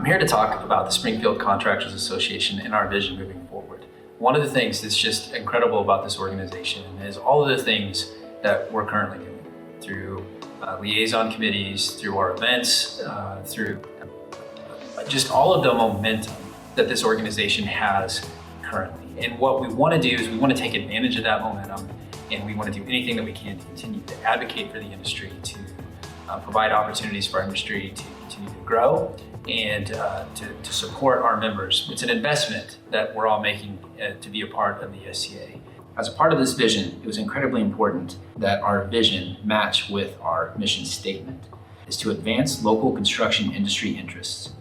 here to talk about the Springfield Contractors Association and our vision moving forward. One of the things that's just incredible about this organization is all of the things that we're currently doing through liaison committees, through our events, through just all of the momentum that this organization has currently. And what we want to do is we want to take advantage of that momentum, and we want to do anything that we can to continue to advocate for the industry, to provide opportunities for our industry to continue to grow, and to support our members. It's an investment that we're all making to be a part of the SCA. As a part of this vision, it was incredibly important that our vision match with our mission statement, is to advance local construction industry interests,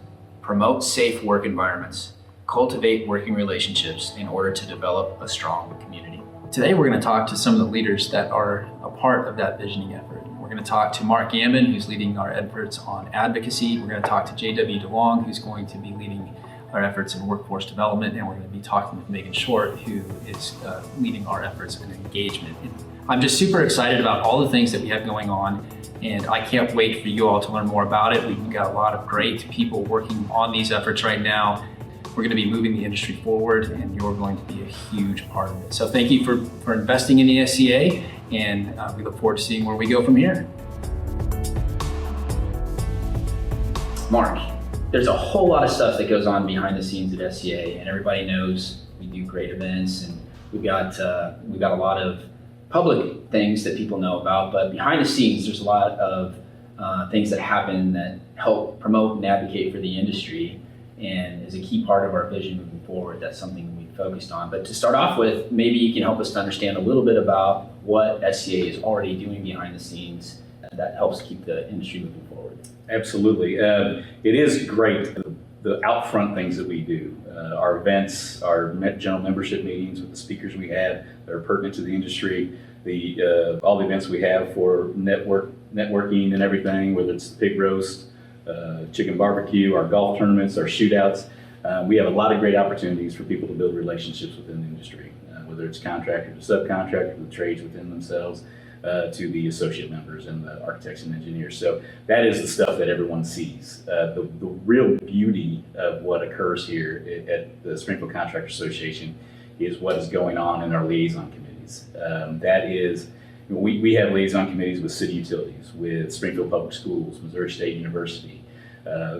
promote safe work environments, cultivate working relationships in order to develop a strong community. Today, we're going to talk to some of the leaders that are a part of that visioning effort. We're going to talk to Mark Gammon, who's leading our efforts on advocacy. We're going to talk to J.W. DeLong, who's going to be leading our efforts in workforce development. And we're going to be talking with Megan Short, who is leading our efforts in engagement. And I'm just super excited about all the things that we have going on. And I can't wait for you all to learn more about it. We've got a lot of great people working on these efforts right now. We're going to be moving the industry forward, and you're going to be a huge part of it. So thank you for investing in the SCA, and we look forward to seeing where we go from here. Mark, there's a whole lot of stuff that goes on behind the scenes at SCA, and everybody knows we do great events, and we've got a lot of public things that people know about, but behind the scenes, there's a lot of things that happen that help promote and advocate for the industry, and is a key part of our vision moving forward. That's something we focused on. But to start off with, maybe you can help us to understand a little bit about what SCA is already doing behind the scenes that helps keep the industry moving forward. Absolutely. It is great, the outfront things that we do. Our events, our general membership meetings with the speakers we have that are pertinent to the industry, all the events we have for networking and everything, whether it's the pig roast, chicken barbecue, our golf tournaments, our shootouts. We have a lot of great opportunities for people to build relationships within the industry, whether it's contractor to subcontractor, the trades within themselves, to the associate members and the architects and engineers. So that is the stuff that everyone sees. The real beauty of what occurs here at the Springfield Contractors Association is what is going on in our liaison committees. That is, we have liaison committees with city utilities, with Springfield Public Schools, Missouri State University,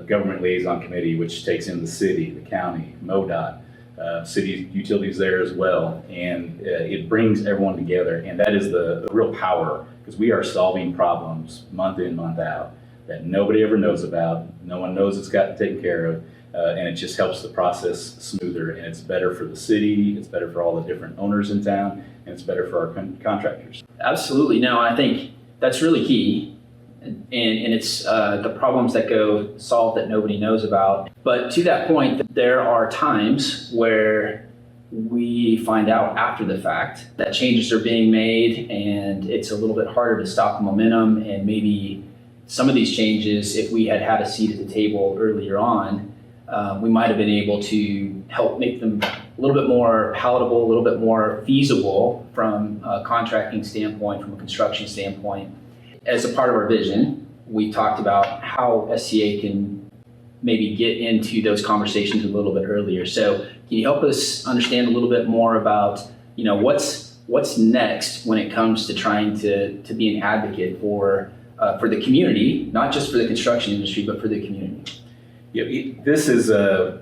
government liaison committee, which takes in the city, the county, MoDOT, city utilities there as well. And it brings everyone together. And that is the real power, because we are solving problems month in, month out that nobody ever knows about. No one knows it's gotten taken care of. And it just helps the process smoother, and it's better for the city, it's better for all the different owners in town, and it's better for our contractors. Absolutely. No, I think that's really key. And it's the problems that go solved that nobody knows about. But to that point, there are times where we find out after the fact that changes are being made, and it's a little bit harder to stop the momentum. And maybe some of these changes, if we had had a seat at the table earlier on, we might have been able to help make them a little bit more palatable, a little bit more feasible from a contracting standpoint, from a construction standpoint. As a part of our vision, we talked about how SCA can maybe get into those conversations a little bit earlier. So can you help us understand a little bit more about, what's next when it comes to trying to be an advocate for the community, not just for the construction industry, but for the community? Yeah, this is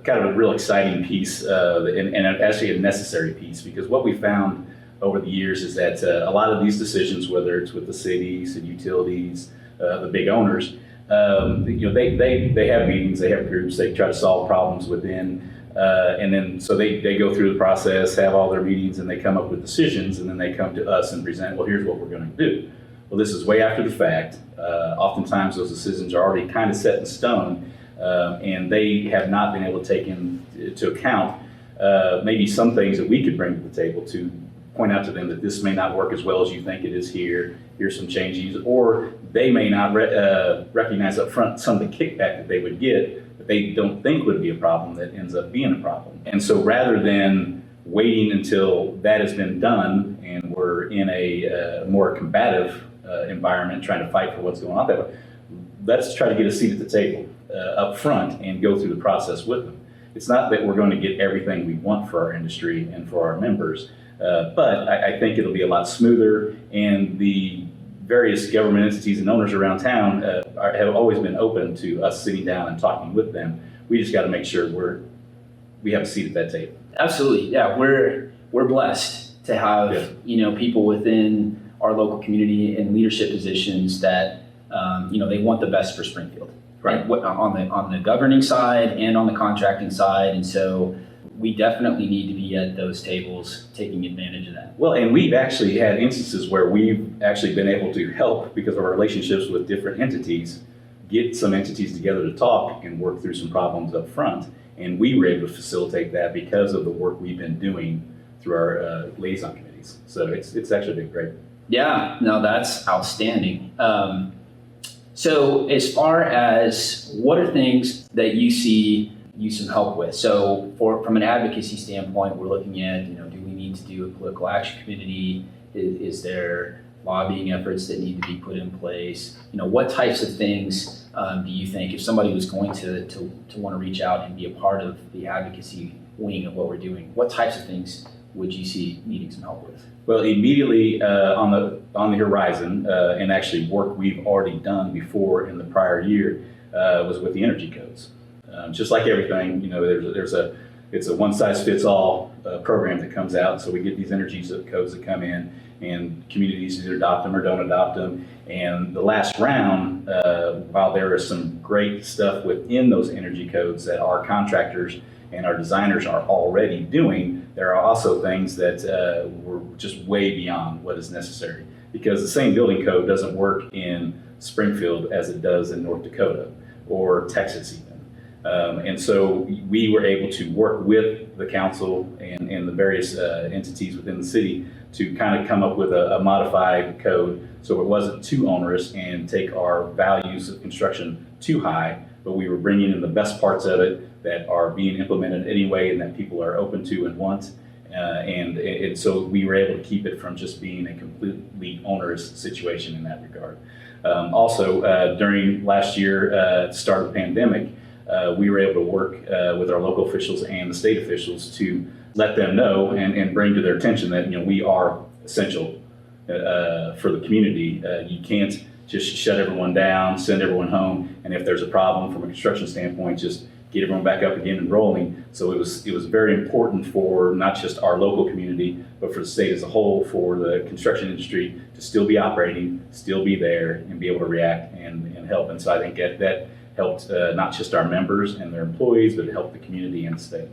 kind of a real exciting piece and actually a necessary piece, because what we found over the years is that a lot of these decisions, whether it's with the cities and utilities, the big owners, they have meetings, they have groups, they try to solve problems within, and then so they go through the process, have all their meetings, and they come up with decisions, and then they come to us and present, well, here's what we're going to do. Well, this is way after the fact. Oftentimes those decisions are already kind of set in stone, and they have not been able to take into account maybe some things that we could bring to the table to point out to them that this may not work as well as you think it is here. Here's some changes, or they may not recognize up front some of the kickback that they would get that they don't think would be a problem that ends up being a problem. And so rather than waiting until that has been done and we're in a more combative environment trying to fight for what's going on there, let's try to get a seat at the table. up front and go through the process with them. It's not that we're going to get everything we want for our industry and for our members, but I think it'll be a lot smoother, and the various government entities and owners around town have always been open to us sitting down and talking with them. We just got to make sure we have a seat at that table. Absolutely, yeah. We're blessed to have people within our local community in leadership positions that they want the best for Springfield, right? On the governing side and on the contracting side, and so we definitely need to be at those tables taking advantage of that. Well, and we've actually had instances where we've actually been able to help, because of our relationships with different entities, get some entities together to talk and work through some problems up front. And we were able to facilitate that because of the work we've been doing through our liaison committees. So it's actually been great. Yeah, no, that's outstanding. So as far as what are things that you see you some help with? So from an advocacy standpoint, we're looking at, do we need to do a political action committee? Is there lobbying efforts that need to be put in place? What types of things do you think, if somebody was going to want to reach out and be a part of the advocacy wing of what we're doing, what types of things would you see needing some help with? Well, immediately on the horizon, and actually work we've already done before in the prior year, was with the energy codes. Just like everything, it's a one-size-fits-all program that comes out. So we get these energy codes that come in, and communities either adopt them or don't adopt them. And the last round, while there is some great stuff within those energy codes that our contractors and our designers are already doing, there are also things that were just way beyond what is necessary, because the same building code doesn't work in Springfield as it does in North Dakota or Texas even. And so we were able to work with the council and the various entities within the city to kind of come up with a modified code so it wasn't too onerous and take our values of construction too high, but we were bringing in the best parts of it that are being implemented anyway and that people are open to and want. And so we were able to keep it from just being a completely onerous situation in that regard. Also, during last year, at the start of the pandemic, we were able to work with our local officials and the state officials to let them know and bring to their attention that we are essential for the community. You can't just shut everyone down, send everyone home, and if there's a problem from a construction standpoint, just get everyone back up again and rolling. So it was very important for not just our local community, but for the state as a whole, for the construction industry to still be operating, still be there, and be able to react and help. And so I think that helped not just our members and their employees, but it helped the community and the state.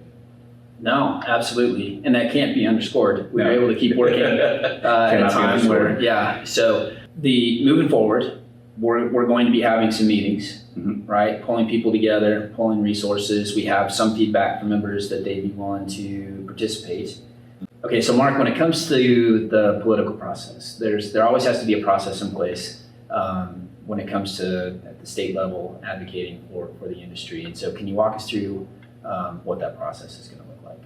No, absolutely. And that can't be underscored. We were able to keep working at a time where, so moving forward, we're going to be having some meetings, right? Pulling people together, pulling resources. We have some feedback from members that they'd be willing to participate. Okay, so Mark, when it comes to the political process, there always has to be a process in place when it comes to at the state level advocating for the industry. And so can you walk us through what that process is going to look like?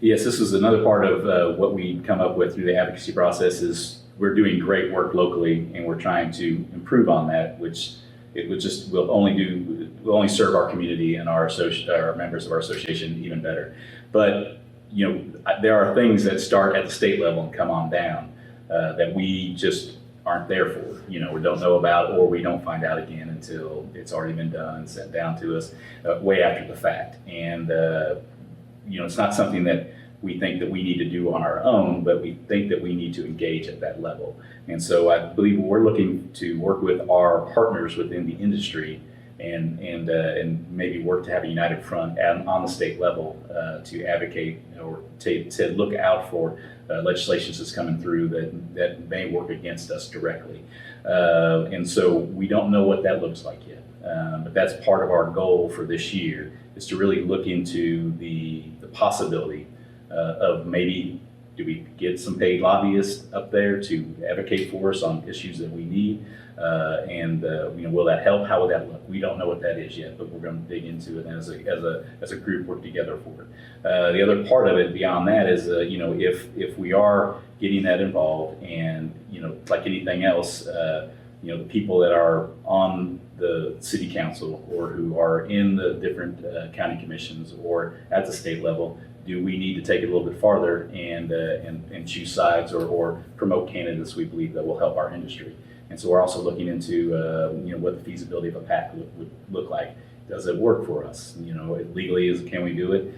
Yes, this is another part of what we come up with through the advocacy process. Is we're doing great work locally, and we're trying to improve on that, which will only serve our community and our members of our association even better. But there are things that start at the state level and come on down that we just aren't there for. We don't know about, or we don't find out again until it's already been done and sent down to us way after the fact. And it's not something that we think that we need to do on our own, but we think that we need to engage at that level. And so I believe we're looking to work with our partners within the industry and maybe work to have a united front on the state level to advocate or to look out for legislation that's coming through that may work against us directly. And so we don't know what that looks like yet, but that's part of our goal for this year, is to really look into the possibility of maybe do we get some paid lobbyists up there to advocate for us on issues that we need, and will that help? How will that look? We don't know what that is yet, but we're going to dig into it and as a group work together for it. The other part of it beyond that is if we are getting that involved, and like anything else, the people that are on the city council or who are in the different county commissions or at the state level, do we need to take it a little bit farther and choose sides or promote candidates we believe that will help our industry? And so we're also looking into what the feasibility of a PAC would look like. Does it work for us? Legally, can we do it?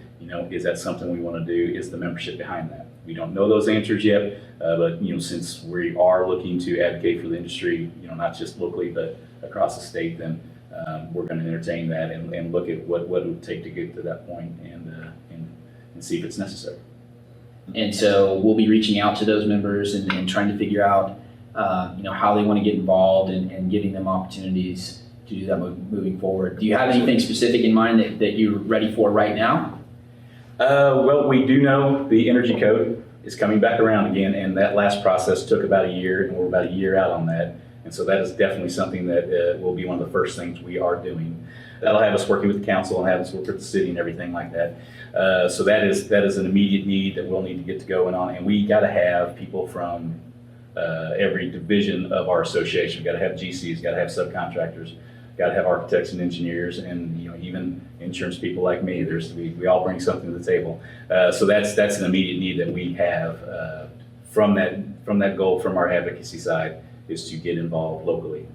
Is that something we want to do? Is the membership behind that? We don't know those answers yet, but since we are looking to advocate for the industry, not just locally but across the state, then we're going to entertain that and look at what it would take to get to that point and see if it's necessary. And so we'll be reaching out to those members and trying to figure out how they want to get involved and giving them opportunities to do that moving forward. Do you have anything specific in mind that you're ready for right now? Well, we do know the energy code is coming back around again, and that last process took about a year, and we're about a year out on that. And so that is definitely something that will be one of the first things we are doing. That'll have us working with the council and have us work with the city and everything like that. So that is an immediate need that we'll need to get going on, and we got to have people from every division of our association. We've got to have GCs, got to have subcontractors, got to have architects and engineers, and even insurance people like me. We all bring something to the table. So that's an immediate need that we have from that goal from our advocacy side, is to get involved locally.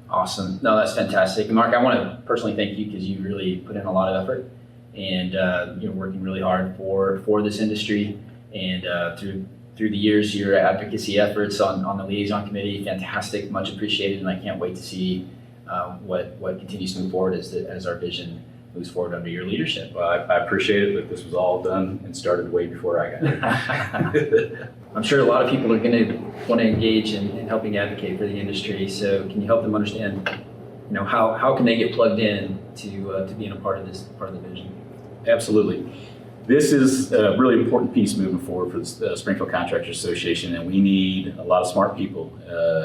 Awesome. No, that's fantastic. And Mark, I want to personally thank you because you really put in a lot of effort and you're working really hard for this industry, and through the years, your advocacy efforts on the liaison committee, fantastic, much appreciated, and I can't wait to see what continues to move forward as our vision moves forward under your leadership. Well, I appreciate it, but this was all done and started way before I got here. I'm sure a lot of people are going to want to engage in helping advocate for the industry. So can you help them understand, how can they get plugged in to being a part of the vision? Absolutely. This is a really important piece moving forward for the Springfield Contractors Association, and we need a lot of smart people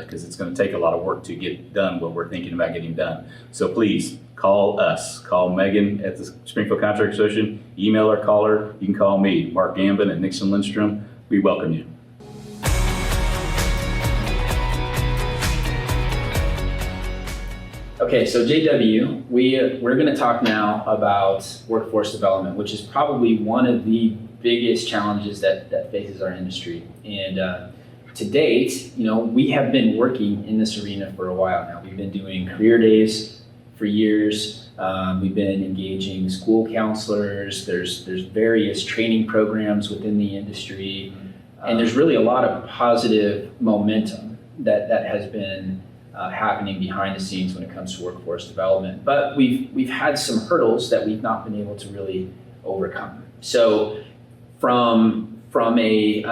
because it's going to take a lot of work to get done what we're thinking about getting done. So please call us. Call Megan at the Springfield Contractors Association. Email her, call her. You can call me, Mark Gambin at Nixon Lindstrom. We welcome you. Okay, so JW, we're going to talk now about workforce development, which is probably one of the biggest challenges that faces our industry. And to date, we have been working in this arena for a while now. We've been doing career days for years. We've been engaging school counselors. There's various training programs within the industry, and there's really a lot of positive momentum that has been happening behind the scenes when it comes to workforce development. But we've had some hurdles that we've not been able to really overcome. So from a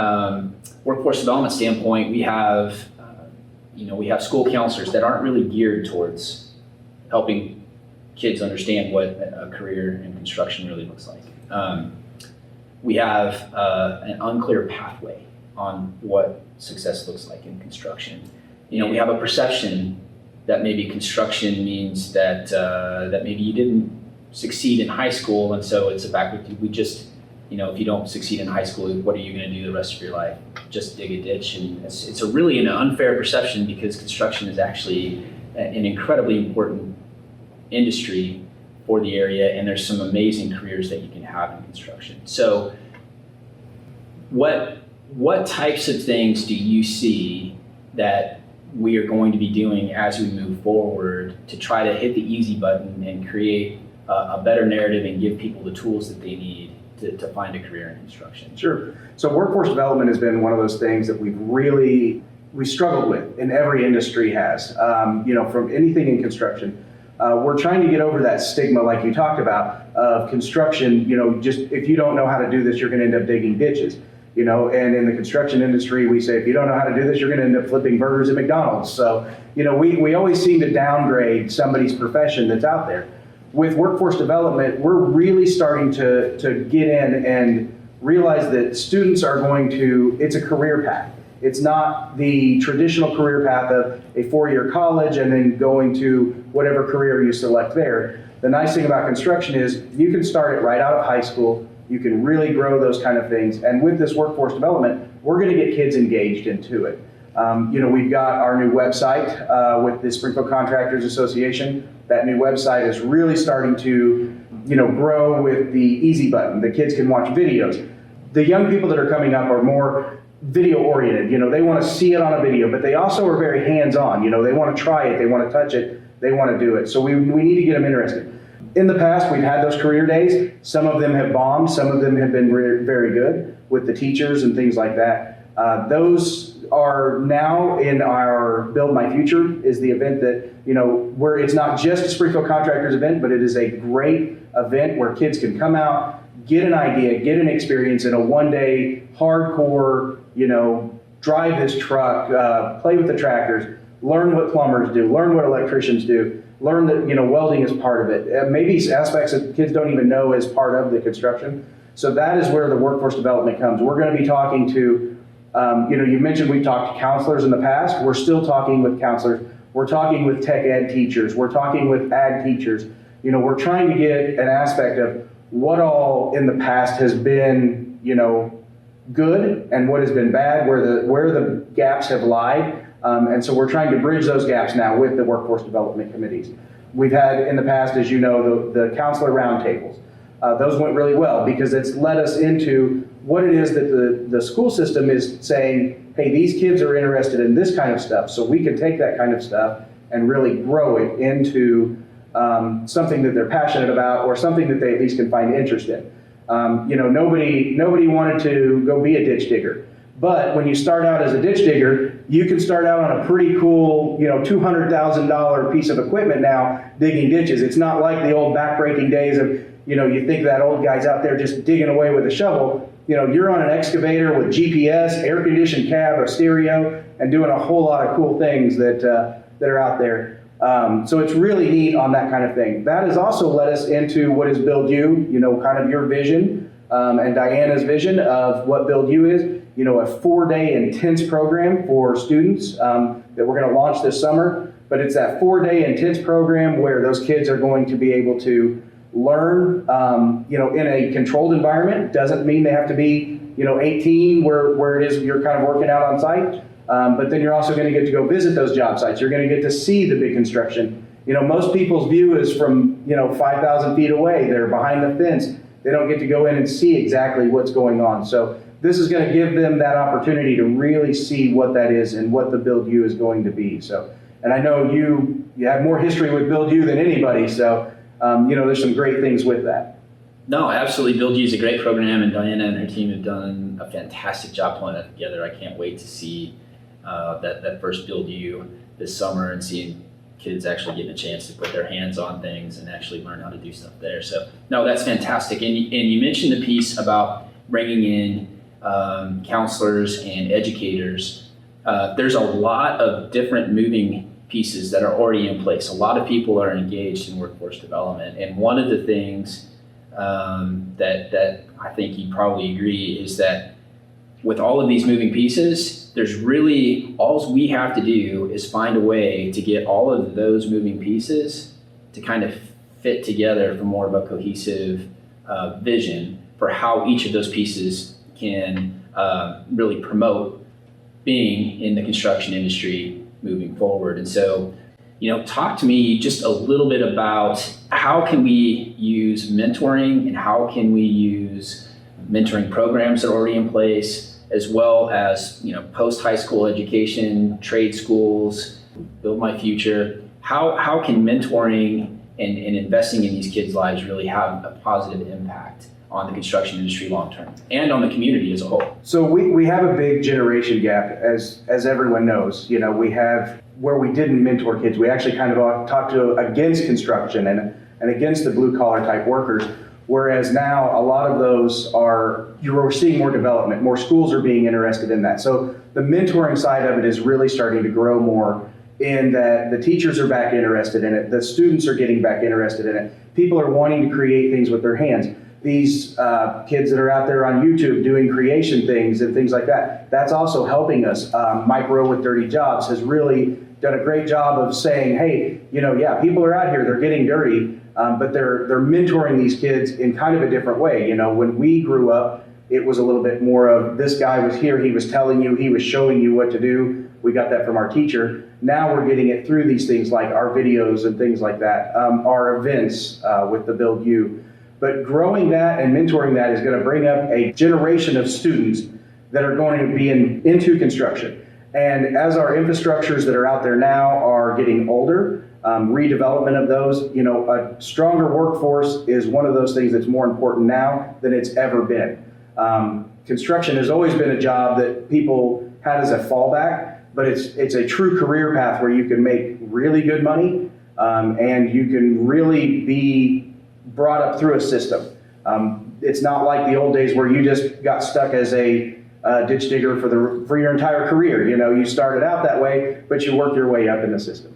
workforce development standpoint, we have school counselors that aren't really geared towards helping kids understand what a career in construction really looks like. We have an unclear pathway on what success looks like in construction. We have a perception that maybe construction means that maybe you didn't succeed in high school, and so it's a backward. We just, if you don't succeed in high school, what are you going to do the rest of your life? Just dig a ditch, and it's a really an unfair perception because construction is actually an incredibly important industry for the area, and there's some amazing careers that you can have in construction. So, what types of things do you see that we are going to be doing as we move forward to try to hit the easy button and create a better narrative and give people the tools that they need to find a career in construction? Sure. So workforce development has been one of those things that we struggled with, and every industry has. From anything in construction, we're trying to get over that stigma, like you talked about, of construction. Just if you don't know how to do this, you're going to end up digging ditches. And in the construction industry, we say, if you don't know how to do this, you're going to end up flipping burgers at McDonald's. So, we always seem to downgrade somebody's profession that's out there. With workforce development, we're really starting to get in and realize that students are it's a career path. It's not the traditional career path of a 4-year college and then going to whatever career you select there. The nice thing about construction is you can start it right out of high school. You can really grow those kind of things. And with this workforce development, we're going to get kids engaged into it. We've got our new website with the Springfield Contractors Association. That new website is really starting to, grow with the easy button. The kids can watch videos. The young people that are coming up are more video oriented. They want to see it on a video, but they also are very hands-on. They want to try it, they want to touch it, they want to do it. So we need to get them interested. In the past, we've had those career days. Some of them have bombed, some of them have been very good with the teachers and things like that. Those are now in our Build My Future is the event that, where it's not just a Springfield Contractors event, but it is a great event where kids can come out, get an idea, get an experience in a one-day hardcore, drive this truck, play with the tractors, learn what plumbers do, learn what electricians do, learn that, welding is part of it. Maybe aspects that kids don't even know as part of the construction. So that is where the workforce development comes. We're going to be talking to, you mentioned we've talked to counselors in the past. We're still talking with counselors. We're talking with tech ed teachers. We're talking with ag teachers. We're trying to get an aspect of what all in the past has been, good and what has been bad, where the gaps have lied. And so we're trying to bridge those gaps now with the workforce development committees. We've had in the past, as you know, the counselor roundtables. Those went really well because it's led us into what it is that the school system is saying, hey, these kids are interested in this kind of stuff, so we can take that kind of stuff and really grow it into something that they're passionate about or something that they at least can find interest in. Nobody wanted to go be a ditch digger. But when you start out as a ditch digger, you can start out on a pretty cool, $200,000 piece of equipment now digging ditches. It's not like the old backbreaking days of, you think that old guy's out there just digging away with a shovel. You're on an excavator with GPS, air-conditioned cab, a stereo, and doing a whole lot of cool things that are out there. So it's really neat on that kind of thing. That has also led us into what is Build You, kind of your vision and Diana's vision of what Build You is. A 4-day intense program for students that we're going to launch this summer. But it's that 4-day intense program where those kids are going to be able to learn, in a controlled environment. Doesn't mean they have to be, 18 where it is you're kind of working out on site. But then you're also going to get to go visit those job sites. You're going to get to see the big construction. Most people's view is from, 5,000 feet away. They're behind the fence. They don't get to go in and see exactly what's going on. So this is going to give them that opportunity to really see what that is and what the Build You is going to be. So, and I know you have more history with Build You than anybody. So, there's some great things with that. No, absolutely. Build You is a great program, and Diana and her team have done a fantastic job pulling that together. I can't wait to see that first Build You this summer and seeing kids actually getting a chance to put their hands on things and actually learn how to do stuff there. So, no, that's fantastic. And you mentioned the piece about bringing in counselors and educators. There's a lot of different moving pieces that are already in place. A lot of people are engaged in workforce development. And one of the things that I think you'd probably agree is that with all of these moving pieces, there's really, all we have to do is find a way to get all of those moving pieces to kind of fit together for more of a cohesive vision for how each of those pieces can really promote being in the construction industry moving forward. And so, talk to me just a little bit about how can we use mentoring and how can we use mentoring programs that are already in place, as well as, post-high school education, trade schools, Build My Future. How can mentoring and investing in these kids' lives really have a positive impact on the construction industry long term and on the community as a whole? So we have a big generation gap, as everyone knows. We have where we didn't mentor kids. We actually kind of talked against construction and against the blue collar type workers. Whereas now a lot of those you're seeing more development, more schools are being interested in that. So the mentoring side of it is really starting to grow more in that the teachers are back interested in it, the students are getting back interested in it. People are wanting to create things with their hands. These kids that are out there on YouTube doing creation things and things like that, that's also helping us. Micro with Dirty Jobs has really done a great job of saying, hey, people are out here, they're getting dirty, but they're mentoring these kids in kind of a different way. When we grew up, it was a little bit more of this guy was here, he was telling you, he was showing you what to do. We got that from our teacher. Now we're getting it through these things like our videos and things like that, our events with the Build You. But growing that and mentoring that is going to bring up a generation of students that are going to be into construction. And as our infrastructures that are out there now are getting older, redevelopment of those, you know, a stronger workforce is one of those things that's more important now than it's ever been. Construction has always been a job that people had as a fallback, but it's a true career path where you can make really good money, and you can really be brought up through a system. It's not like the old days where you just got stuck as a ditch digger for your entire career. You know, you started out that way, but you work your way up in the system.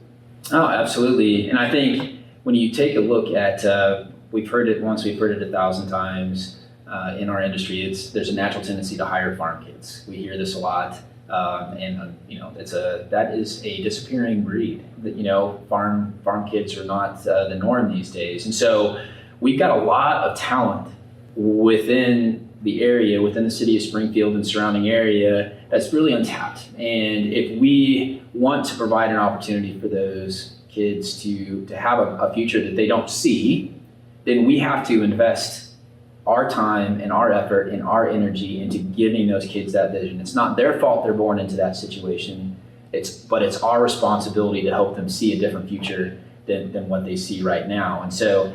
Oh, absolutely. And I think when you take a look at, we've heard it once, we've heard it 1,000 times in our industry. There's a natural tendency to hire farm kids. We hear this a lot. And you know, that is a disappearing breed. That, you know, farm kids are not the norm these days, and so we've got a lot of talent within the area, within the city of Springfield and surrounding area, that's really untapped. And if we want to provide an opportunity for those kids to have a future that they don't see, then we have to invest our time and our effort and our energy into giving those kids that vision. It's not their fault they're born into that situation, but it's our responsibility to help them see a different future than what they see right now. And so,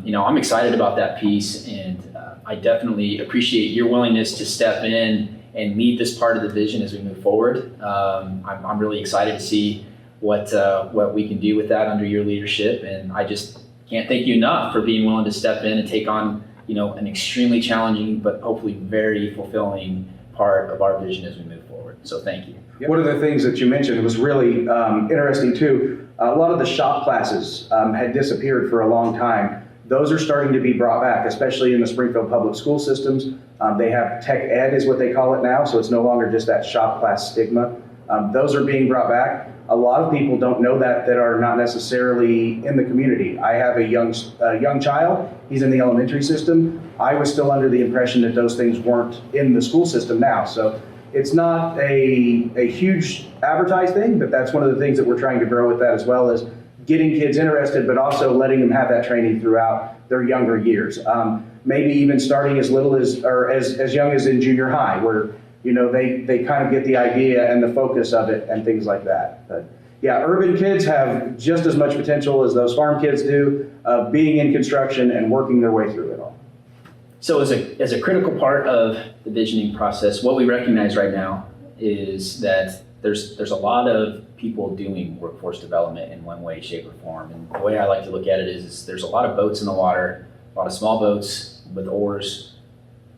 you know, I'm excited about that piece, and I definitely appreciate your willingness to step in and lead this part of the vision as we move forward. I'm really excited to see what we can do with that under your leadership, and I just can't thank you enough for being willing to step in and take on, you know, an extremely challenging but hopefully very fulfilling part of our vision as we move forward. So thank you. One of the things that you mentioned was really interesting too. A lot of the shop classes had disappeared for a long time. Those are starting to be brought back, especially in the Springfield public school systems. They have tech ed is what they call it now, so it's no longer just that shop class stigma. Those are being brought back. A lot of people don't know that are not necessarily in the community. I have a young child. He's in the elementary system. I was still under the impression that those things weren't in the school system now. So it's not a huge advertised thing, but that's one of the things that we're trying to grow with that, as well as getting kids interested, but also letting them have that training throughout their younger years. Maybe even starting as little as young as in junior high, where, you know, they kind of get the idea and the focus of it and things like that. But yeah, urban kids have just as much potential as those farm kids do, of being in construction and working their way through it all. So as a critical part of the visioning process, what we recognize right now is that there's a lot of people doing workforce development in one way, shape, or form. And the way I like to look at it is there's a lot of boats in the water, a lot of small boats with oars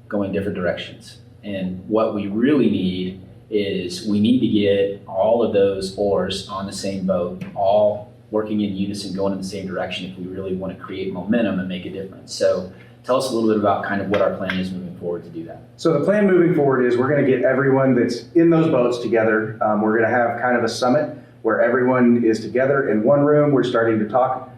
going different directions. And what we really need is we need to get all of those oars on the same boat, all working in unison, going in the same direction if we really want to create momentum and make a difference. So tell us a little bit about kind of what our plan is moving forward to do that. So the plan moving forward is we're going to get everyone that's in those boats together. We're going to have kind of a summit where everyone is together in one room. We're starting to talk.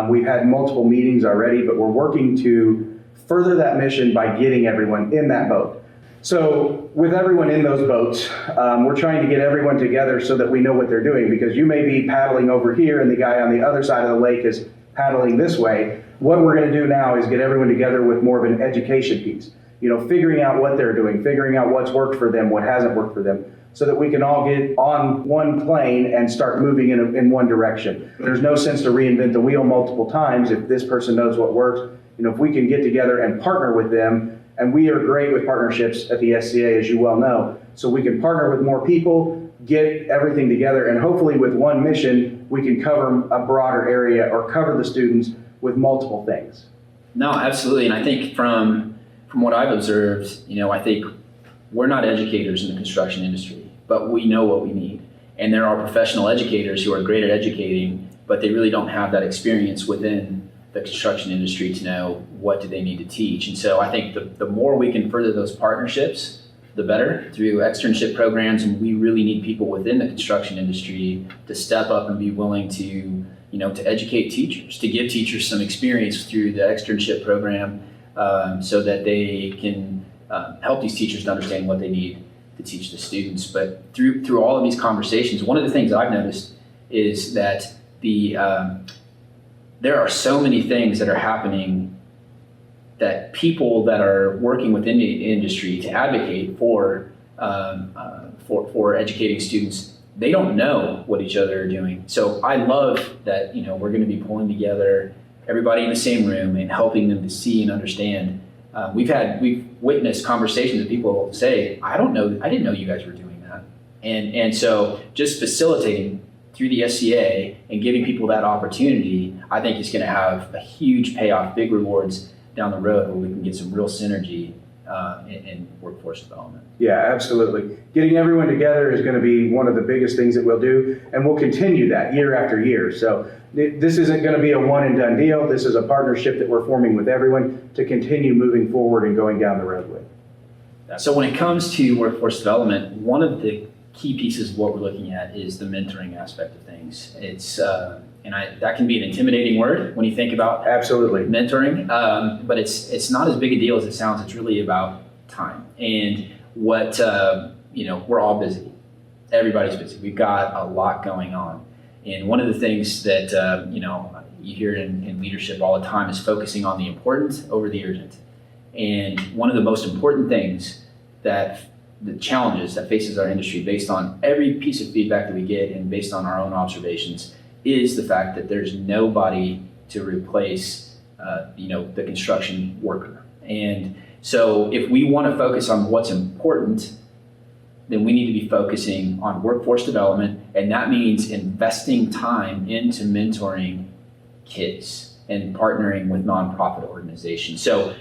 We've had multiple meetings already, but we're working to further that mission by getting everyone in that boat. So with everyone in those boats, we're trying to get everyone together so that we know what they're doing, because you may be paddling over here and the guy on the other side of the lake is paddling this way. What we're going to do now is get everyone together with more of an education piece, you know, figuring out what they're doing, figuring out what's worked for them, what hasn't worked for them, so that we can all get on one plane and start moving in one direction. There's no sense to reinvent the wheel multiple times if this person knows what works. You know, if we can get together and partner with them, and we are great with partnerships at the SCA, as you well know, so we can partner with more people, get everything together, and hopefully with one mission, we can cover a broader area or cover the students with multiple things. No, absolutely. And I think from what I've observed, you know, I think we're not educators in the construction industry, but we know what we need. And there are professional educators who are great at educating, but they really don't have that experience within the construction industry to know what do they need to teach. And so I think the more we can further those partnerships, the better, through externship programs. And we really need people within the construction industry to step up and be willing to, you know, to educate teachers, to give teachers some experience through the externship program, so that they can help these teachers to understand what they need to teach the students. But through all of these conversations, one of the things that I've noticed is that there are so many things that are happening that people that are working within the industry to advocate for educating students, they don't know what each other are doing. So I love that, we're going to be pulling together everybody in the same room and helping them to see and understand. We've witnessed conversations that people say, I didn't know you guys were doing that. And so just facilitating through the SCA and giving people that opportunity, I think is going to have a huge payoff, big rewards down the road where we can get some real synergy in workforce development. Yeah, absolutely. Getting everyone together is going to be one of the biggest things that we'll do, and we'll continue that year after year. So this isn't going to be a one and done deal. This is a partnership that we're forming with everyone to continue moving forward and going down the road with. So when it comes to workforce development, one of the key pieces of what we're looking at is the mentoring aspect of things. It's that can be an intimidating word when you think about Absolutely. mentoring, but it's not as big a deal as it sounds. It's really about time and what we're all busy. Everybody's busy. We've got a lot going on, and one of the things that you hear in leadership all the time is focusing on the important over the urgent. And one of the most important things that the challenges that faces our industry, based on every piece of feedback that we get and based on our own observations, is the fact that there's nobody to replace the construction worker. And so if we want to focus on what's important, then we need to be focusing on workforce development, and that means investing time into mentoring kids and partnering with nonprofit organizations. So,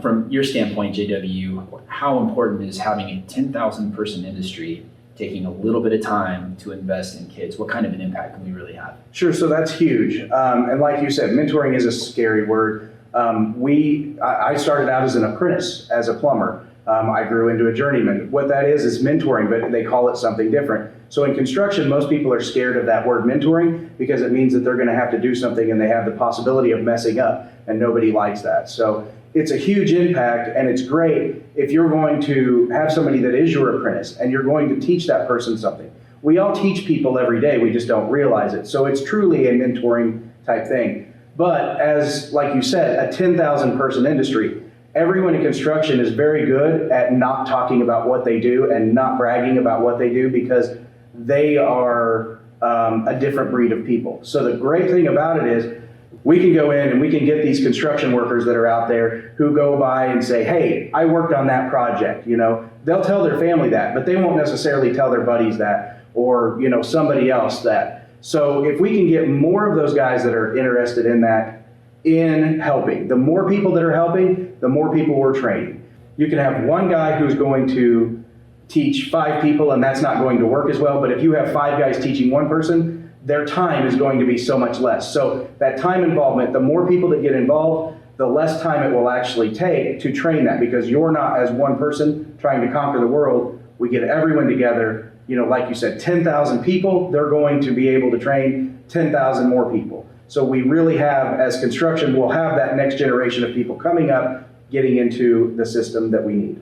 from your standpoint, JW, how important is having a 10,000 person industry taking a little bit of time to invest in kids? What kind of an impact can we really have? Sure, so that's huge. And like you said, mentoring is a scary word. I started out as an apprentice, as a plumber. I grew into a journeyman. What that is mentoring, but they call it something different. So in construction, most people are scared of that word mentoring because it means that they're going to have to do something and they have the possibility of messing up, and nobody likes that. So it's a huge impact, and it's great if you're going to have somebody that is your apprentice and you're going to teach that person something. We all teach people every day, we just don't realize it. So it's truly a mentoring type thing. But as, like you said, a 10,000 person industry, everyone in construction is very good at not talking about what they do and not bragging about what they do because they are a different breed of people. So the great thing about it is we can go in and we can get these construction workers that are out there who go by and say, hey, I worked on that project. They'll tell their family that, but they won't necessarily tell their buddies that or somebody else that. So if we can get more of those guys that are interested in that, in helping, the more people that are helping, the more people we're training. You can have one guy who's going to teach 5 people and that's not going to work as well, but if you have 5 guys teaching one person, their time is going to be so much less. So that time involvement, the more people that get involved, the less time it will actually take to train that, because you're not as one person trying to conquer the world. We get everyone together, like you said, 10,000 people, they're going to be able to train 10,000 more people. So we really have, as construction, we'll have that next generation of people coming up, getting into the system that we need.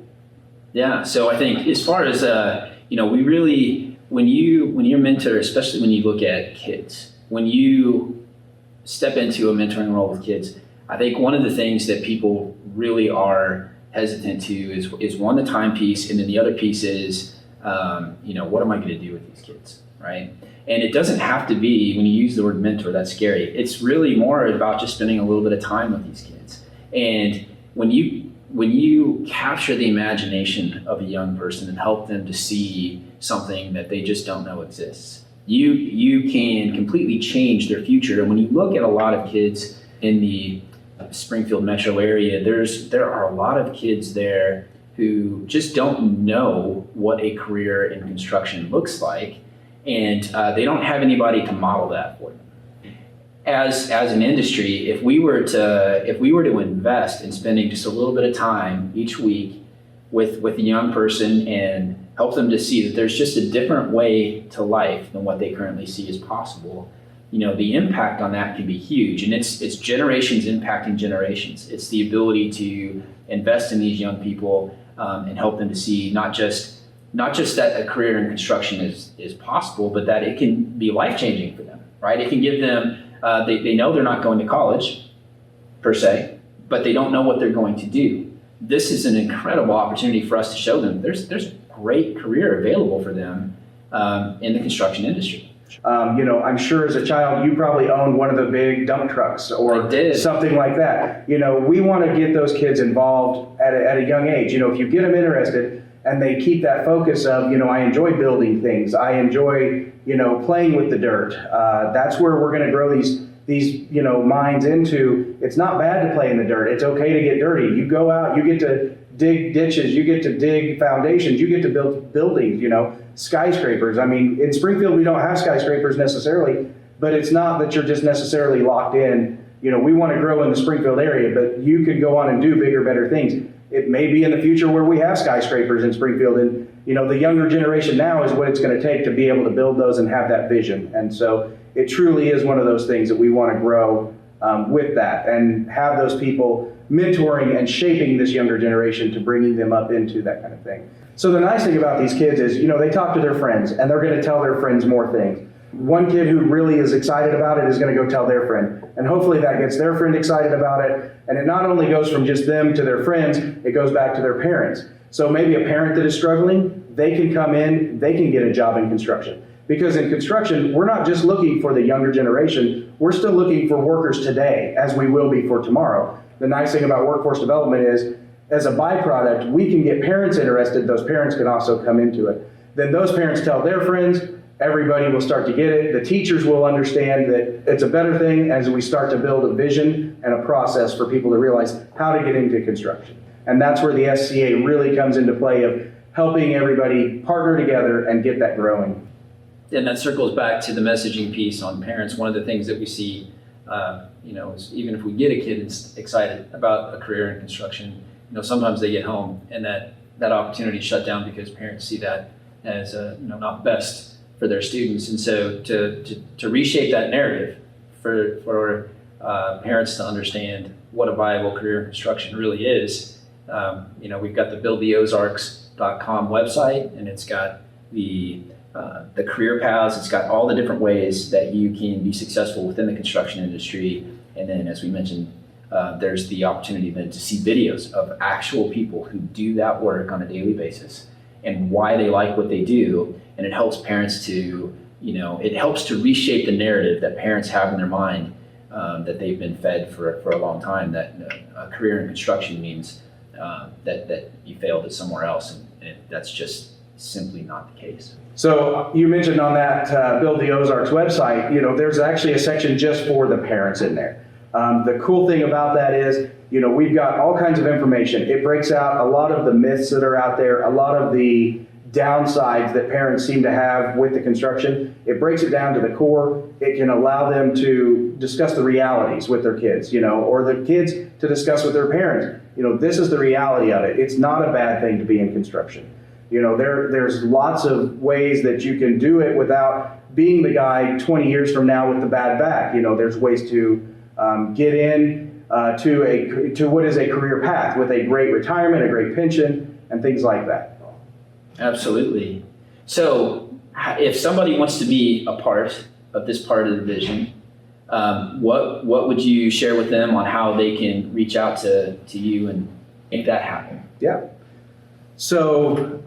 Yeah, so I think as far as, we really, when you mentor, especially when you look at kids, when you step into a mentoring role with kids, I think one of the things that people really are hesitant to is one, the time piece, and then the other piece is, what am I going to do with these kids, right? And it doesn't have to be, when you use the word mentor, that's scary. It's really more about just spending a little bit of time with these kids. And when you capture the imagination of a young person and help them to see something that they just don't know exists, you can completely change their future. And when you look at a lot of kids in the Springfield metro area, there are a lot of kids there who just don't know what a career in construction looks like, and they don't have anybody to model that for them. As an industry, if we were to invest in spending just a little bit of time each week with a young person and help them to see that there's just a different way to life than what they currently see as possible, the impact on that can be huge. And it's generations impacting generations. It's the ability to invest in these young people and help them to see not just that a career in construction is possible, but that it can be life-changing for them, right? It can give them, they know they're not going to college per se, but they don't know what they're going to do. This is an incredible opportunity for us to show them there's great career available for them in the construction industry. I'm sure as a child, you probably owned one of the big dump trucks or something like that. We want to get those kids involved at a young age. If you get them interested and they keep that focus of, I enjoy building things. I enjoy, playing with the dirt. That's where we're going to grow these minds into. It's not bad to play in the dirt. It's okay to get dirty. You go out, you get to dig ditches, you get to dig foundations, you get to build buildings, skyscrapers. I mean, in Springfield, we don't have skyscrapers necessarily, but it's not that you're just necessarily locked in. We want to grow in the Springfield area, but you can go on and do bigger, better things. It may be in the future where we have skyscrapers in Springfield, and the younger generation now is what it's going to take to be able to build those and have that vision. And so it truly is one of those things that we want to grow with that and have those people mentoring and shaping this younger generation to bringing them up into that kind of thing. So the nice thing about these kids is, they talk to their friends and they're going to tell their friends more things. One kid who really is excited about it is going to go tell their friend. And hopefully that gets their friend excited about it. And it not only goes from just them to their friends, it goes back to their parents. So maybe a parent that is struggling, they can come in, they can get a job in construction. Because in construction, we're not just looking for the younger generation, we're still looking for workers today, as we will be for tomorrow. The nice thing about workforce development is, as a byproduct, we can get parents interested, those parents can also come into it. Then those parents tell their friends, everybody will start to get it. The teachers will understand that it's a better thing as we start to build a vision and a process for people to realize how to get into construction. And that's where the SCA really comes into play of helping everybody partner together and get that growing. And that circles back to the messaging piece on parents. One of the things that we see, is even if we get a kid excited about a career in construction, sometimes they get home and that opportunity is shut down because parents see that as not best for their students. And so to reshape that narrative for parents to understand what a viable career in construction really is, we've got the buildtheozarks.com website, and it's got the career paths. It's got all the different ways that you can be successful within the construction industry. And then, as we mentioned, there's the opportunity then to see videos of actual people who do that work on a daily basis and why they like what they do. And it helps parents to, it helps to reshape the narrative that parents have in their mind that they've been fed for a long time, that a career in construction means that you failed at somewhere else. And that's just simply not the case. So you mentioned on that Build the Ozarks website, there's actually a section just for the parents in there. The cool thing about that is, we've got all kinds of information. It breaks out a lot of the myths that are out there, a lot of the downsides that parents seem to have with the construction. It breaks it down to the core. It can allow them to discuss the realities with their kids, or the kids to discuss with their parents. This is the reality of it. It's not a bad thing to be in construction. There's lots of ways that you can do it without being the guy 20 years from now with the bad back. There's ways to get in to what is a career path with a great retirement, a great pension, and things like that. Absolutely. So if somebody wants to be a part of this part of the vision, what would you share with them on how they can reach out to you and make that happen? Yeah. So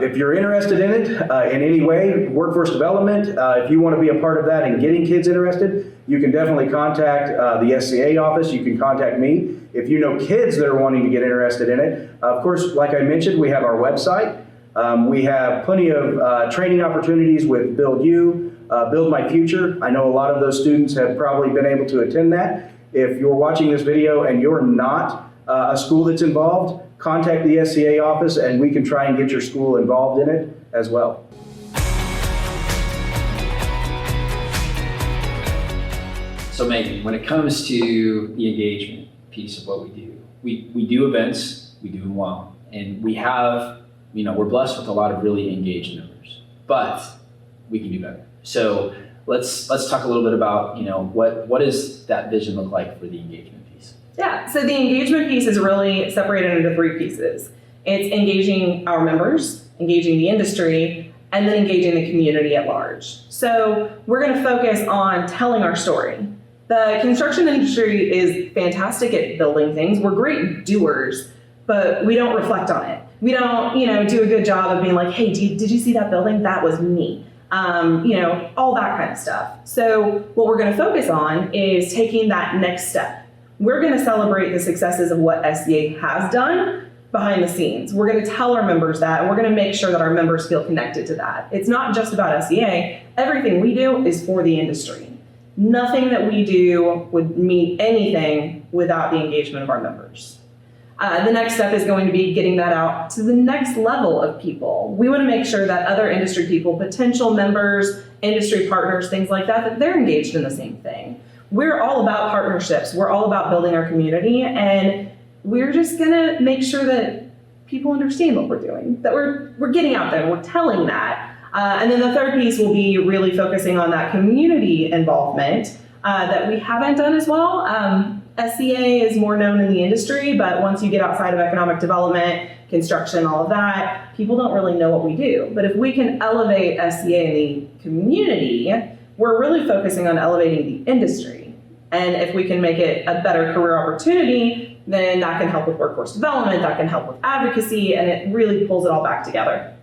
if you're interested in it in any way, workforce development, if you want to be a part of that and getting kids interested, you can definitely contact the SCA office. You can contact me. If you know kids that are wanting to get interested in it, of course, like I mentioned, we have our website. We have plenty of training opportunities with Build You, Build My Future. I know a lot of those students have probably been able to attend that. If you're watching this video and you're not a school that's involved, contact the SCA office and we can try and get your school involved in it as well. So Megan, when it comes to the engagement piece of what we do, we do events, we do them well, and we have, we're blessed with a lot of really engaged members, but we can do better. So let's talk a little bit about, what does that vision look like for the engagement piece? Yeah, so the engagement piece is really separated into three pieces. It's engaging our members, engaging the industry, and then engaging the community at large. So we're going to focus on telling our story. The construction industry is fantastic at building things. We're great doers, but we don't reflect on it. We don't, do a good job of being like, hey, did you see that building? That was me. All that kind of stuff. So what we're going to focus on is taking that next step. We're going to celebrate the successes of what SCA has done behind the scenes. We're going to tell our members that, and we're going to make sure that our members feel connected to that. It's not just about SCA. Everything we do is for the industry. Nothing that we do would mean anything without the engagement of our members. The next step is going to be getting that out to the next level of people. We want to make sure that other industry people, potential members, industry partners, things like that, that they're engaged in the same thing. We're all about partnerships. We're all about building our community, and we're just going to make sure that people understand what we're doing, that we're getting out there, we're telling that. And then the third piece will be really focusing on that community involvement that we haven't done as well. SCA is more known in the industry, but once you get outside of economic development, construction, all of that, people don't really know what we do. But if we can elevate SCA in the community, we're really focusing on elevating the industry. And if we can make it a better career opportunity, then that can help with workforce development, that can help with advocacy, and it really pulls it all back together.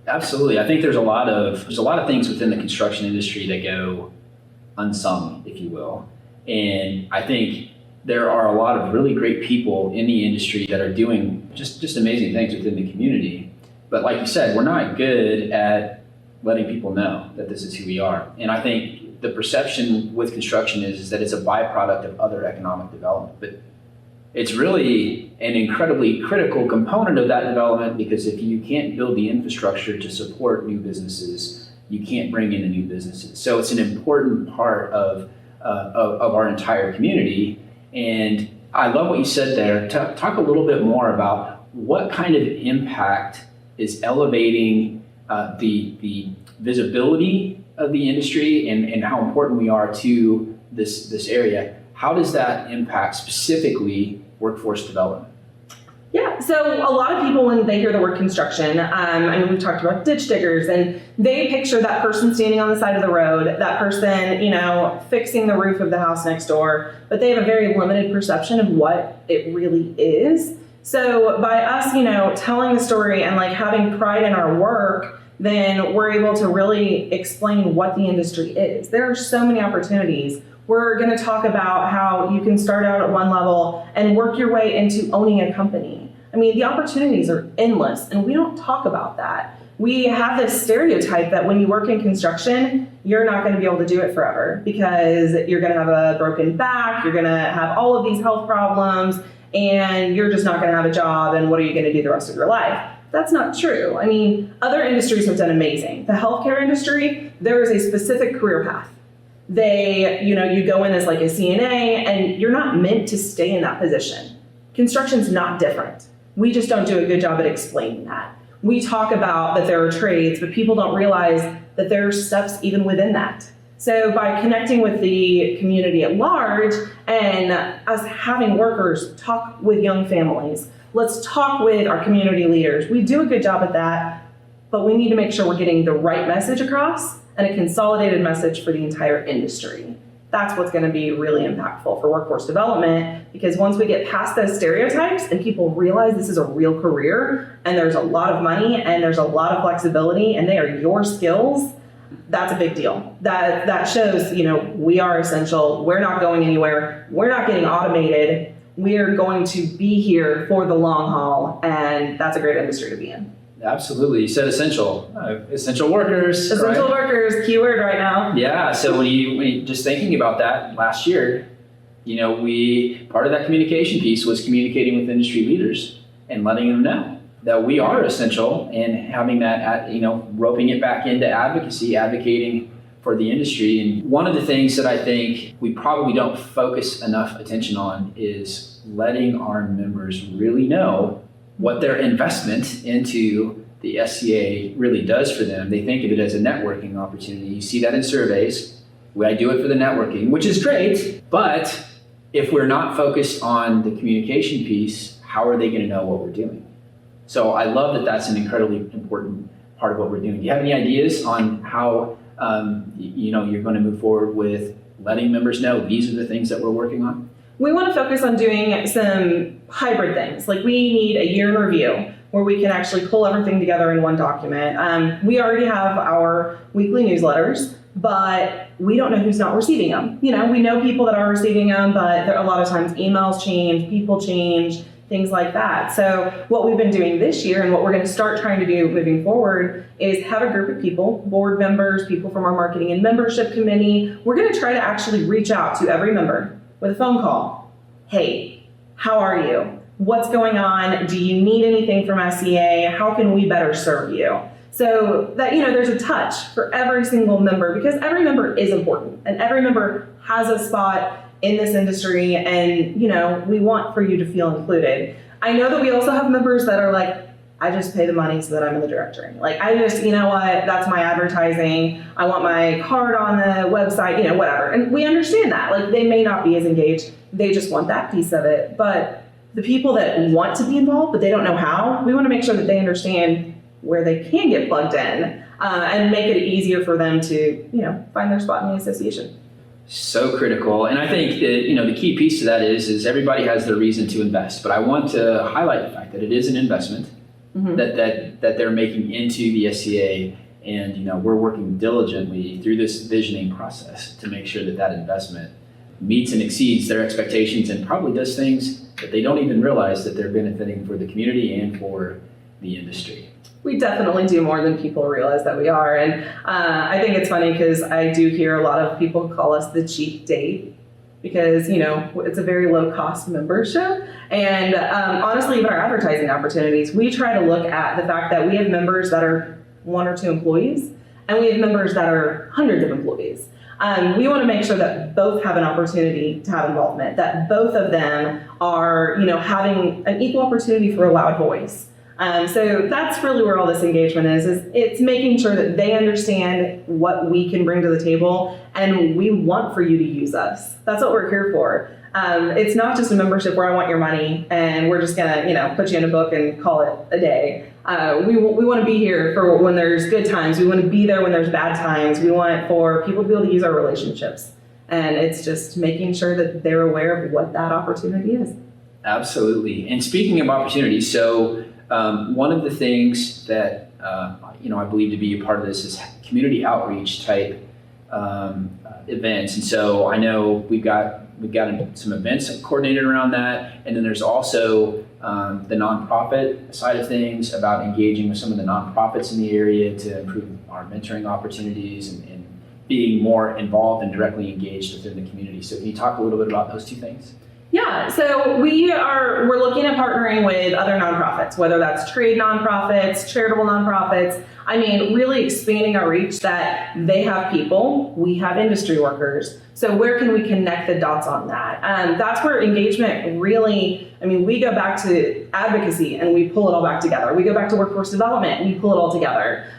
Absolutely. I think there's a lot of things within the construction industry that go unsung, if you will. And I think there are a lot of really great people in the industry that are doing just amazing things within the community. But like you said, we're not good at letting people know that this is who we are. And I think the perception with construction is that it's a byproduct of other economic development. But it's really an incredibly critical component of that development, because if you can't build the infrastructure to support new businesses, you can't bring in the new businesses. So it's an important part of our entire community. And I love what you said there. Talk a little bit more about what kind of impact is elevating the visibility of the industry and how important we are to this area. How does that impact specifically workforce development? Yeah, so a lot of people, when they hear the word construction, we've talked about ditch diggers, and they picture that person standing on the side of the road, that person, fixing the roof of the house next door, but they have a very limited perception of what it really is. So by us, telling the story and having pride in our work, then we're able to really explain what the industry is. There are so many opportunities. We're going to talk about how you can start out at one level and work your way into owning a company. The opportunities are endless, and we don't talk about that. We have this stereotype that when you work in construction, you're not going to be able to do it forever because you're going to have a broken back, you're going to have all of these health problems, and you're just not going to have a job, and what are you going to do the rest of your life? That's not true. Other industries have done amazing. The healthcare industry, there is a specific career path. You go in as a CNA, and you're not meant to stay in that position. Construction's not different. We just don't do a good job at explaining that. We talk about that there are trades, but people don't realize that there are steps even within that. So by connecting with the community at large and us having workers talk with young families, let's talk with our community leaders. We do a good job at that, but we need to make sure we're getting the right message across and a consolidated message for the entire industry. That's what's going to be really impactful for workforce development, because once we get past those stereotypes and people realize this is a real career and there's a lot of money and there's a lot of flexibility and they are your skills, that's a big deal. That shows, we are essential. We're not going anywhere. We're not getting automated. We're going to be here for the long haul, and that's a great industry to be in. Absolutely. You said essential. Essential workers. Essential right? workers, keyword right now. Yeah. So when you just thinking about that last year, part of that communication piece was communicating with industry leaders and letting them know that we are essential, and having that, roping it back into advocacy, advocating for the industry. And one of the things that I think we probably don't focus enough attention on is letting our members really know what their investment into the SCA really does for them. They think of it as a networking opportunity. You see that in surveys. I do it for the networking, which is great, but if we're not focused on the communication piece, how are they going to know what we're doing? So I love that that's an incredibly important part of what we're doing. Do you have any ideas on how you're going to move forward with letting members know these are the things that we're working on? We want to focus on doing some hybrid things. Like we need a year in review where we can actually pull everything together in one document. We already have our weekly newsletters, but we don't know who's not receiving them. We know people that are receiving them, but a lot of times emails change, people change, things like that. So what we've been doing this year and what we're going to start trying to do moving forward is have a group of people, board members, people from our marketing and membership committee. We're going to try to actually reach out to every member with a phone call. Hey, how are you? What's going on? Do you need anything from SCA? How can we better serve you? So that, there's a touch for every single member, because every member is important and every member has a spot in this industry, and we want for you to feel included. I know that we also have members that are like, I just pay the money so that I'm in the directory. Like I just, that's my advertising. I want my card on the website, whatever. And we understand that. Like they may not be as engaged. They just want that piece of it. But the people that want to be involved, but they don't know how, we want to make sure that they understand where they can get plugged in and make it easier for them to, find their spot in the association. So critical. And I think that, the key piece to that is everybody has their reason to invest. But I want to highlight the fact that it is an investment that they're making into the SCA. And, we're working diligently through this visioning process to make sure that investment meets and exceeds their expectations and probably does things that they don't even realize that they're benefiting for the community and for the industry. We definitely do more than people realize that we are. And I think it's funny because I do hear a lot of people call us the cheap date because, it's a very low cost membership. And honestly, even our advertising opportunities, we try to look at the fact that we have members that are 1 or 2 employees and we have members that are hundreds of employees. We want to make sure that both have an opportunity to have involvement, that both of them are, having an equal opportunity for a loud voice. So that's really where all this engagement is it's making sure that they understand what we can bring to the table, and we want for you to use us. That's what we're here for. It's not just a membership where I want your money and we're just gonna, put you in a book and call it a day. We want to be here for when there's good times. We want to be there when there's bad times. We want for people to be able to use our relationships, and it's just making sure that they're aware of what that opportunity is. Absolutely. And speaking of opportunities, so one of the things that I believe to be a part of this is community outreach type events. And so I know we've got some events coordinated around that, and then there's also the nonprofit side of things about engaging with some of the nonprofits in the area to improve our mentoring opportunities and being more involved and directly engaged within the community. So can you talk a little bit about those two things? Yeah, so we're looking at partnering with other nonprofits, whether that's trade nonprofits, charitable nonprofits. I mean, really expanding our reach that they have people, we have industry workers. So where can we connect the dots on that? That's where engagement really, we go back to advocacy and we pull it all back together. We go back to workforce development and we pull it all together.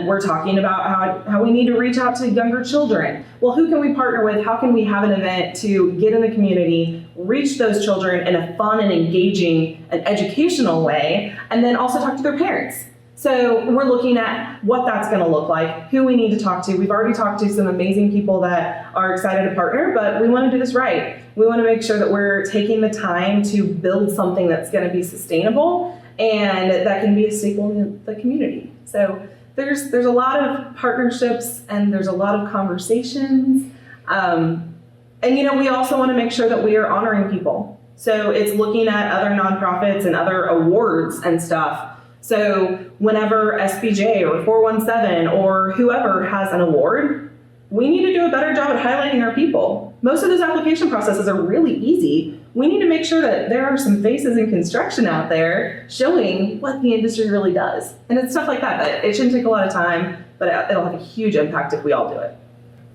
We're talking about how we need to reach out to younger children. Well, who can we partner with? How can we have an event to get in the community, reach those children in a fun and engaging and educational way, and then also talk to their parents? So we're looking at what that's going to look like, who we need to talk to. We've already talked to some amazing people that are excited to partner, but we want to do this right. We want to make sure that we're taking the time to build something that's going to be sustainable and that can be a staple in the community. So there's a lot of partnerships and there's a lot of conversations. And we also want to make sure that we are honoring people. So it's looking at other nonprofits and other awards and stuff. So whenever SBJ or 417 or whoever has an award, we need to do a better job at highlighting our people. Most of those application processes are really easy. We need to make sure that there are some faces in construction out there showing what the industry really does. And it's stuff like that it shouldn't take a lot of time, but it'll have a huge impact if we all do it.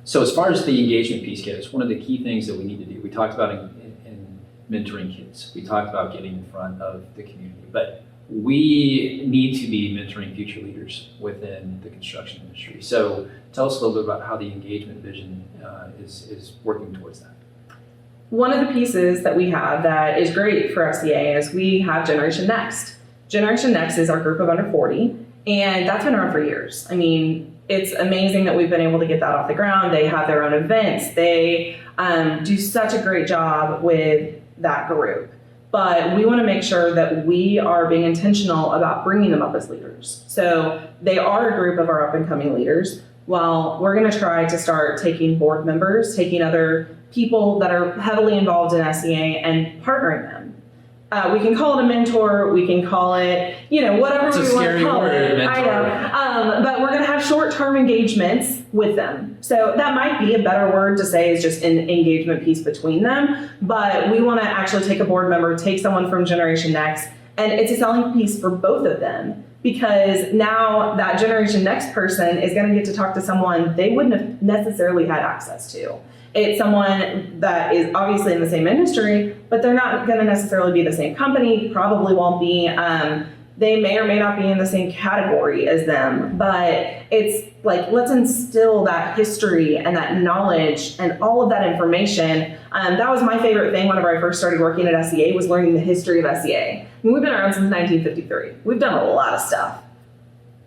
So as far as the engagement piece goes, one of the key things that we need to do, we talked about in mentoring kids, we talked about getting in front of the community, but we need to be mentoring future leaders within the construction industry. So tell us a little bit about how the engagement vision is working towards that. One of the pieces that we have that is great for SCA is we have Generation Next. Generation Next is our group of under 40, and that's been around for years. I mean, it's amazing that we've been able to get that off the ground. They have their own events. They do such a great job with that group. But we want to make sure that we are being intentional about bringing them up as leaders. So they are a group of our up and coming leaders. Well, we're going to try to start taking board members, taking other people that are heavily involved in SCA and partnering them. We can call it a mentor, we can call it, whatever It's a we want to scary call word, it. mentor. I know. But we're going to have short-term engagements with them. So that might be a better word to say is just an engagement piece between them. But we want to actually take a board member, take someone from Generation Next, and it's a selling piece for both of them. Because now that Generation Next person is going to get to talk to someone they wouldn't have necessarily had access to. It's someone that is obviously in the same industry, but they're not going to necessarily be the same company, probably won't be. They may or may not be in the same category as them, but it's like, let's instill that history and that knowledge and all of that information. That was my favorite thing whenever I first started working at SCA, was learning the history of SCA. I mean, we've been around since 1953. We've done a lot of stuff.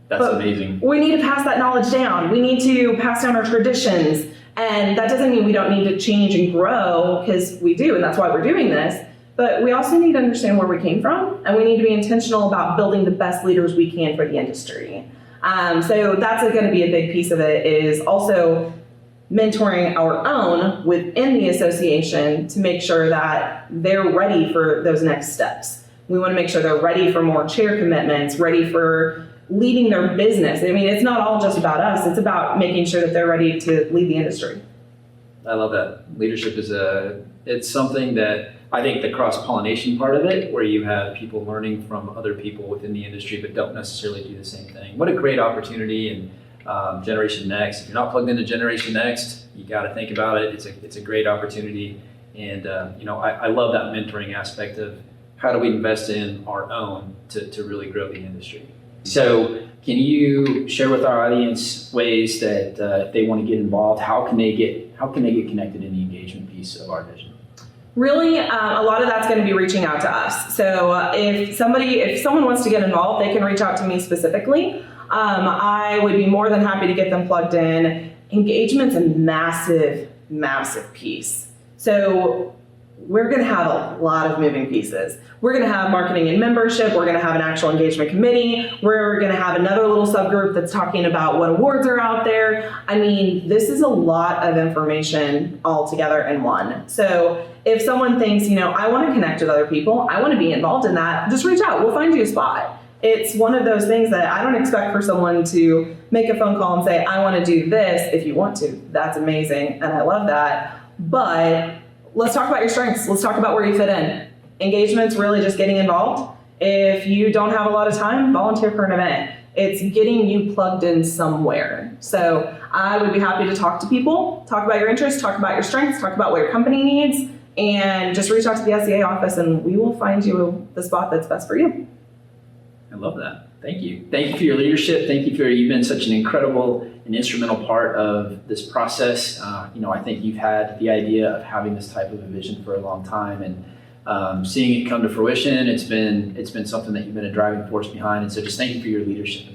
That's But amazing. We need to pass that knowledge down. We need to pass down our traditions. And that doesn't mean we don't need to change and grow, because we do, and that's why we're doing this. But we also need to understand where we came from, and we need to be intentional about building the best leaders we can for the industry. So that's going to be a big piece of it, is also mentoring our own within the association to make sure that they're ready for those next steps. We want to make sure they're ready for more chair commitments, ready for leading their business. I mean, it's not all just about us. It's about making sure that they're ready to lead the industry. I love that. Leadership is it's something that I think the cross-pollination part of it, where you have people learning from other people within the industry but don't necessarily do the same thing. What a great opportunity. And Generation Next, if you're not plugged into Generation Next, you got to think about it. It's a great opportunity. And I love that mentoring aspect of how do we invest in our own to really grow the industry. So can you share with our audience ways that if they want to get involved, how can they get connected in the engagement piece of our vision? Really, a lot of that's going to be reaching out to us. So if someone wants to get involved, they can reach out to me specifically. I would be more than happy to get them plugged in. Engagement's a massive, massive piece. So we're going to have a lot of moving pieces. We're going to have marketing and membership. We're going to have an actual engagement committee. We're going to have another little subgroup that's talking about what awards are out there. I mean, this is a lot of information all together in one. So if someone thinks, I want to connect with other people, I want to be involved in that, just reach out. We'll find you a spot. It's one of those things that I don't expect for someone to make a phone call and say, I want to do this. If you want to, that's amazing. And I love that. But let's talk about your strengths. Let's talk about where you fit in. Engagement's really just getting involved. If you don't have a lot of time, volunteer for an event. It's getting you plugged in somewhere. So I would be happy to talk to people, talk about your interests, talk about your strengths, talk about what your company needs, and just reach out to the SCA office and we will find you the spot that's best for you. I love that. Thank you. Thank you for your leadership. You've been such an incredible and instrumental part of this process. I think you've had the idea of having this type of a vision for a long time, and seeing it come to fruition, it's been something that you've been a driving force behind. And so just thank you for your leadership